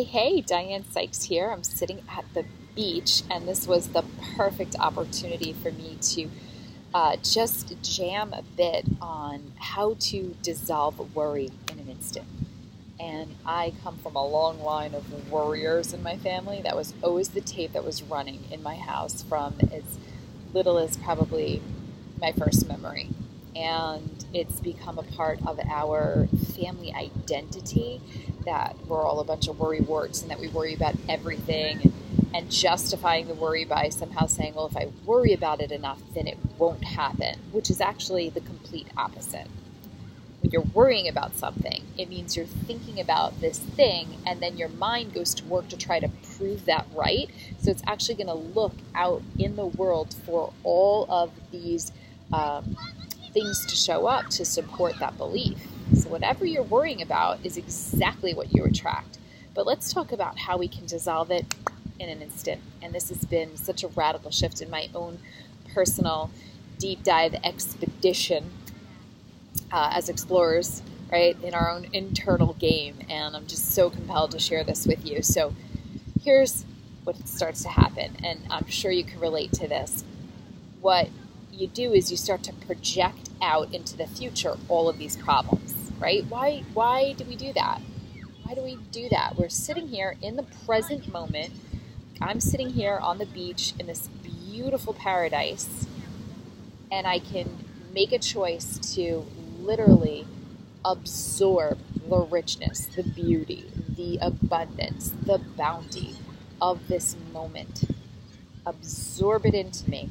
Hey, Diane Sykes here. I'm sitting at the beach, and this was the perfect opportunity for me to just jam a bit on how to dissolve worry in an instant. And I come from a long line of worriers in my family. That was always the tape that was running in my house from as little as probably my first memory. And it's become a part of our family identity that we're all a bunch of worry warts and that we worry about everything and justifying the worry by somehow saying, well, if I worry about it enough, then it won't happen, which is actually the complete opposite. When you're worrying about something, it means you're thinking about this thing and then your mind goes to work to try to prove that right. So it's actually going to look out in the world for all of these things to show up to support that belief. So whatever you're worrying about is exactly what you attract. But let's talk about how we can dissolve it in an instant. And this has been such a radical shift in my own personal deep dive expedition as explorers, right, in our own internal game. And I'm just so compelled to share this with you. So here's what starts to happen. And I'm sure you can relate to this. What you do is you start to project out into the future all of these problems, right? Why do we do that? Why do we do that? We're sitting here in the present moment. I'm sitting here on the beach in this beautiful paradise, and I can make a choice to literally absorb the richness, the beauty, the abundance, the bounty of this moment. Absorb it into me.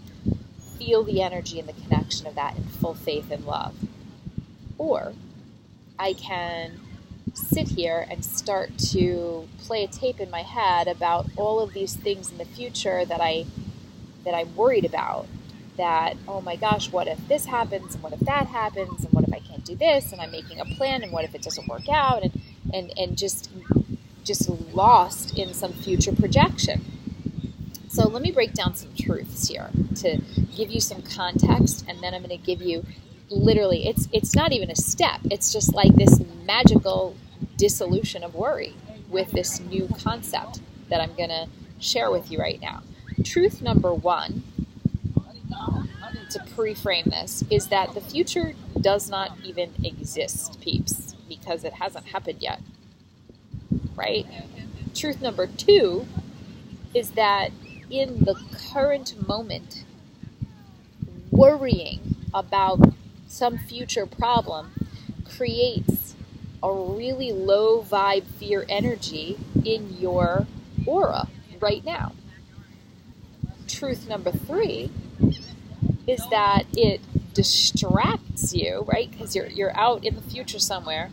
Feel the energy and the connection of that in full faith and love. Or I can sit here and start to play a tape in my head about all of these things in the future that I'm worried about. That, oh my gosh, what if this happens, and what if that happens, and what if I can't do this, and I'm making a plan, and what if it doesn't work out, and just lost in some future projection. So let me break down some truths here to give you some context, and then I'm going to give you literally, it's not even a step. It's just like this magical dissolution of worry with this new concept that I'm going to share with you right now. Truth number one, to pre-frame this, is that the future does not even exist, peeps, because it hasn't happened yet, right? Truth number two is that in the current moment, worrying about some future problem creates a really low vibe fear energy in your aura right now. Truth number three is that it distracts you, right? Because you're out in the future somewhere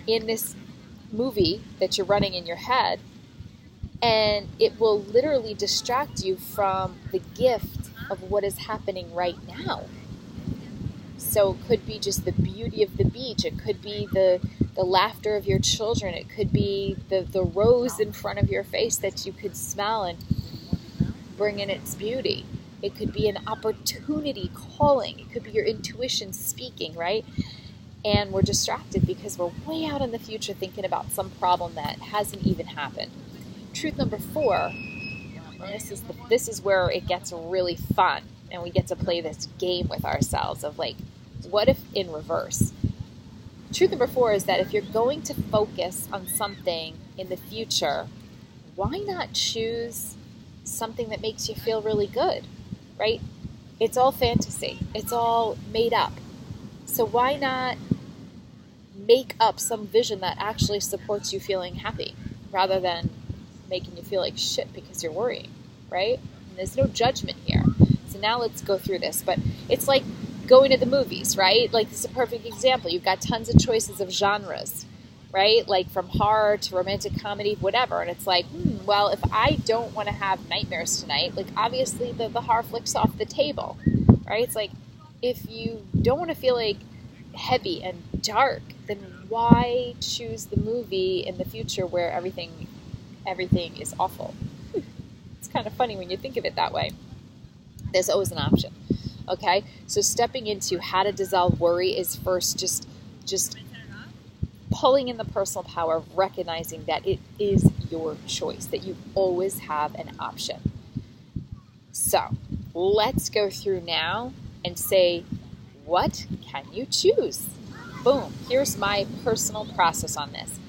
in this movie that you're running in your head, and it will literally distract you from the gift of what is happening right now. So it could be just the beauty of the beach. It could be the laughter of your children. It could be the rose in front of your face that you could smell and bring in its beauty. It could be an opportunity calling. It could be your intuition speaking, right? And we're distracted because we're way out in the future thinking about some problem that hasn't even happened. Truth number four, and this is where it gets really fun, and we get to play this game with ourselves of like, what if in reverse? Truth number four is that if you're going to focus on something in the future, why not choose something that makes you feel really good, right? It's all fantasy. It's all made up. So why not make up some vision that actually supports you feeling happy rather than making you feel like shit because you're worrying, right? And there's no judgment here. So now let's go through this. But it's like going to the movies, right? Like, this is a perfect example. You've got tons of choices of genres, right? Like from horror to romantic comedy, whatever. And it's like, well, if I don't want to have nightmares tonight, like obviously the horror flick's off the table, right? It's like, if you don't want to feel like heavy and dark, then why choose the movie in the future where everything is awful? It's kind of funny when you think of it that way. There's always an option. Okay, so stepping into how to dissolve worry is first just pulling in the personal power of recognizing that it is your choice, that you always have an option. So let's go through now and say, what can you choose? Boom. Here's my personal process on this.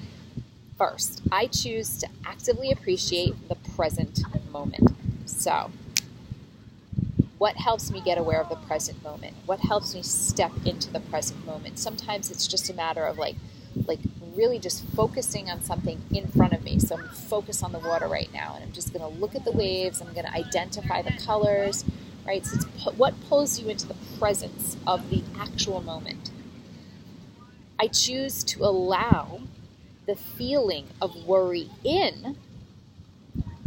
First, I choose to actively appreciate the present moment. So, what helps me get aware of the present moment? What helps me step into the present moment? Sometimes it's just a matter of like really just focusing on something in front of me. So I'm focused on the water right now, and I'm just going to look at the waves. I'm going to identify the colors, right? So it's what pulls you into the presence of the actual moment. I choose to allow the feeling of worry in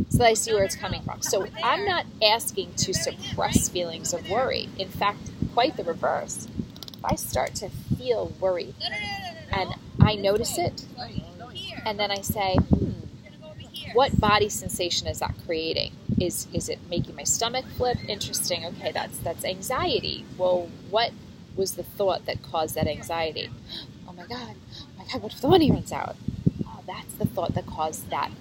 so that I see where it's coming from. So I'm not asking to suppress feelings of worry. In fact, quite the reverse. If I start to feel worry and I notice it, and then I say, what body sensation is that creating? Is it making my stomach flip? Interesting. Okay, that's anxiety. Well, what was the thought that caused that anxiety? Oh my God, what if the money runs out? Oh, that's the thought that caused that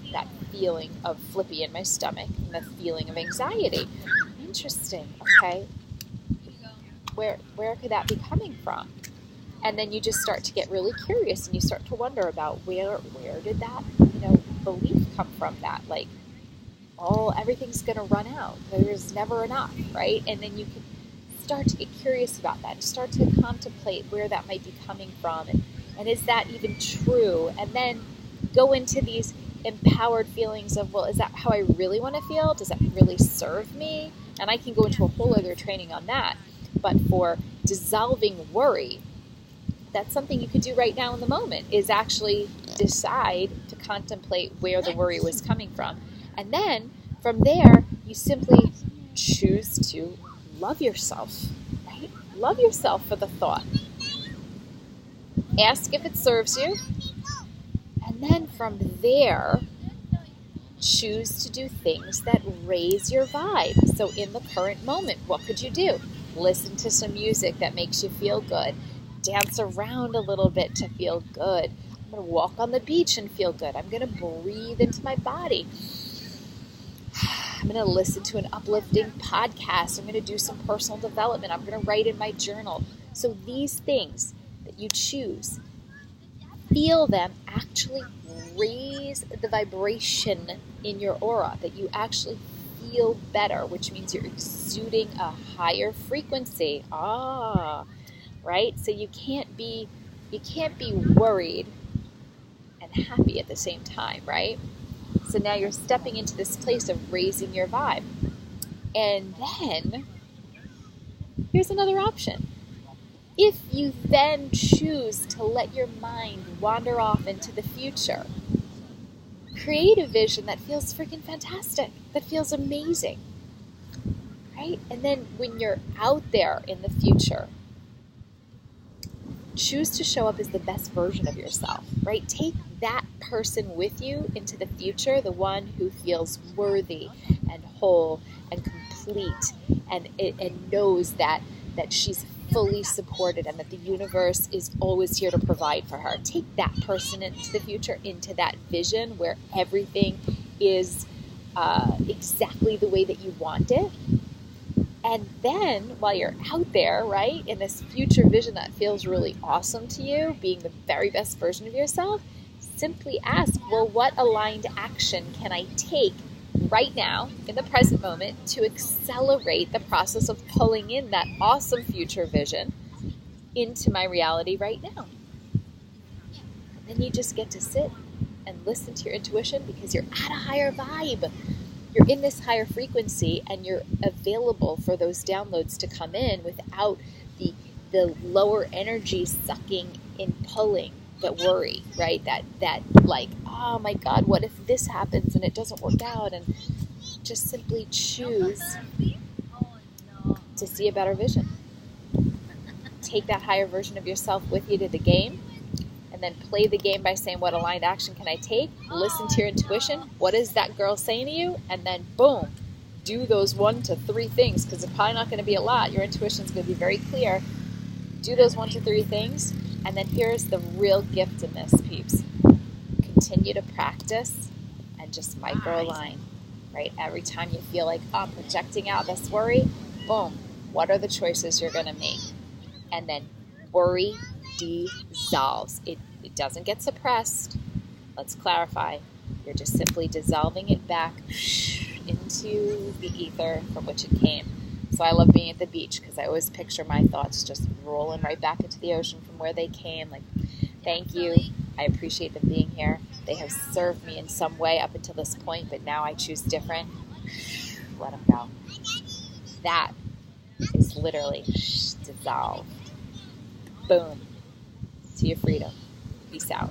feeling of flippy in my stomach and the feeling of anxiety. Interesting. Okay. Where could that be coming from? And then you just start to get really curious, and you start to wonder about where did that, belief come from, that like, oh, everything's going to run out. There's never enough, right? And then you can start to get curious about that, start to contemplate where that might be coming from, and is that even true? And then go into these empowered feelings of, well, is that how I really want to feel? Does that really serve me? And I can go into a whole other training on that. But for dissolving worry, that's something you could do right now in the moment, is actually decide to contemplate where the worry was coming from. And then from there, you simply choose to love yourself, right? Love yourself for the thought. Ask if it serves you. And then from there, choose to do things that raise your vibe. So in the current moment, what could you do? Listen to some music that makes you feel good. Dance around a little bit to feel good. I'm going to walk on the beach and feel good. I'm going to breathe into my body. I'm going to listen to an uplifting podcast. I'm going to do some personal development. I'm going to write in my journal. So these things that you choose, feel them actually raise the vibration in your aura, that you actually feel better, which means you're exuding a higher frequency. Right? So you can't be worried and happy at the same time, right? So now you're stepping into this place of raising your vibe. And then here's another option. If you then choose to let your mind wander off into the future, create a vision that feels freaking fantastic, that feels amazing, right? And then when you're out there in the future, choose to show up as the best version of yourself, right? Take that person with you into the future, the one who feels worthy and whole and complete and knows that she's fully supported and that the universe is always here to provide for her. Take that person into the future, into that vision where everything is exactly the way that you want it. And then while you're out there, right, in this future vision that feels really awesome to you, being the very best version of yourself, simply ask, well, what aligned action can I take right now in the present moment to accelerate the process of pulling in that awesome future vision into my reality right now? And then you just get to sit and listen to your intuition, because you're at a higher vibe. You're in this higher frequency, and you're available for those downloads to come in without the lower energy sucking and pulling, that worry, right? That like, oh my God, what if this happens and it doesn't work out? And just simply choose to see a better vision. Take that higher version of yourself with you to the game, and then play the game by saying, what aligned action can I take? Listen to your intuition. What is that girl saying to you? And then boom, do those 1 to 3 things, because it's probably not going to be a lot. Your intuition is going to be very clear. Do those 1 to 3 things, And then here's the real gift in this, peeps. Continue to practice and just micro align, right? Every time you feel like, oh, I'm projecting out this worry, boom, what are the choices you're going to make? And then worry dissolves. It doesn't get suppressed. Let's clarify. You're just simply dissolving it back into the ether from which it came. So I love being at the beach because I always picture my thoughts just rolling right back into the ocean from where they came. Like, thank you. I appreciate them being here. They have served me in some way up until this point, but now I choose different. Let them go. That is literally dissolve. Boom. To your freedom. Peace out.